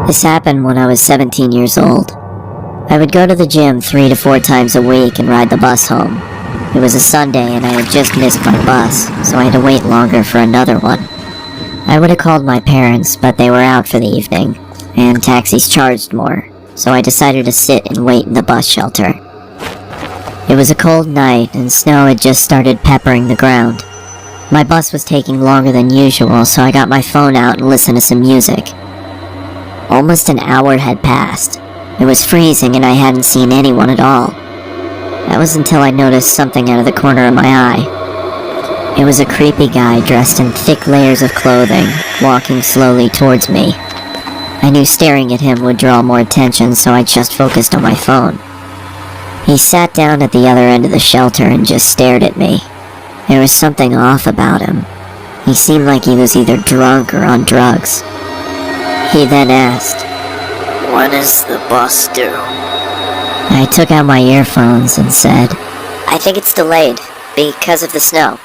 This happened when I was 17 years old. I would go to the gym 3 to 4 times a week and ride the bus home. It was a Sunday and I had just missed my bus, so I had to wait longer for another one. I would have called my parents, but they were out for the evening, and taxis charged more, so I decided to sit and wait in the bus shelter. It was a cold night and snow had just started peppering the ground. My bus was taking longer than usual, so I got my phone out and listened to some music. Almost an hour had passed. It was freezing and I hadn't seen anyone at all. That was until I noticed something out of the corner of my eye. It was a creepy guy dressed in thick layers of clothing, walking slowly towards me. I knew staring at him would draw more attention, so I just focused on my phone. He sat down at the other end of the shelter and just stared at me. There was something off about him. He seemed like he was either drunk or on drugs. He then asked, "When is the bus due?" I took out my earphones and said, "I think it's delayed, because of the snow."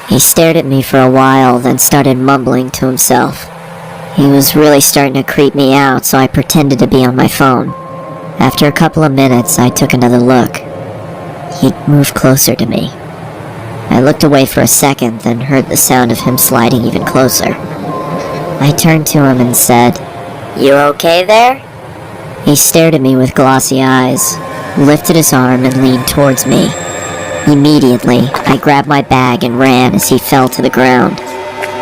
He stared at me for a while, then started mumbling to himself. He was really starting to creep me out, so I pretended to be on my phone. After a couple of minutes, I took another look. He'd moved closer to me. I looked away for a second, then heard the sound of him sliding even closer. I turned to him and said, "You okay there?" He stared at me with glossy eyes, lifted his arm and leaned towards me. Immediately, I grabbed my bag and ran as he fell to the ground.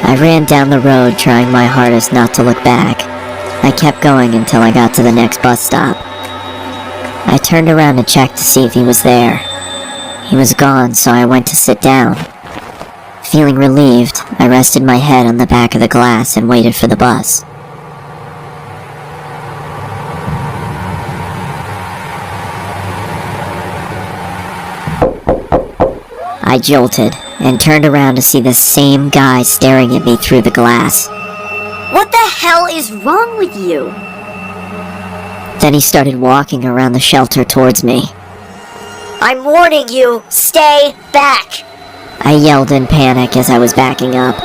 I ran down the road, trying my hardest not to look back. I kept going until I got to the next bus stop. I turned around to check to see if he was there. He was gone, so I went to sit down. Feeling relieved, I rested my head on the back of the glass and waited for the bus. I jolted and turned around to see the same guy staring at me through the glass. "What the hell is wrong with you?" Then he started walking around the shelter towards me. "I'm warning you, stay back!" I yelled in panic as I was backing up.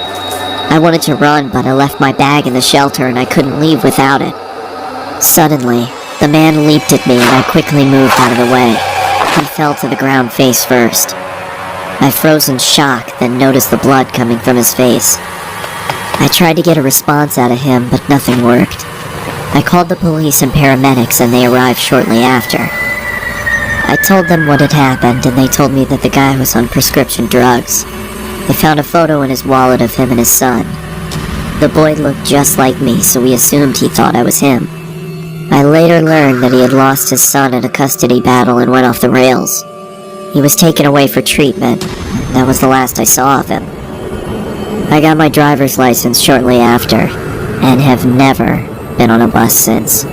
I wanted to run, but I left my bag in the shelter and I couldn't leave without it. Suddenly, the man leaped at me and I quickly moved out of the way. He fell to the ground face first. I froze in shock, then noticed the blood coming from his face. I tried to get a response out of him, but nothing worked. I called the police and paramedics and they arrived shortly after. I told them what had happened and they told me that the guy was on prescription drugs. They found a photo in his wallet of him and his son. The boy looked just like me, so we assumed he thought I was him. I later learned that he had lost his son in a custody battle and went off the rails. He was taken away for treatment, and that was the last I saw of him. I got my driver's license shortly after, and have never been on a bus since.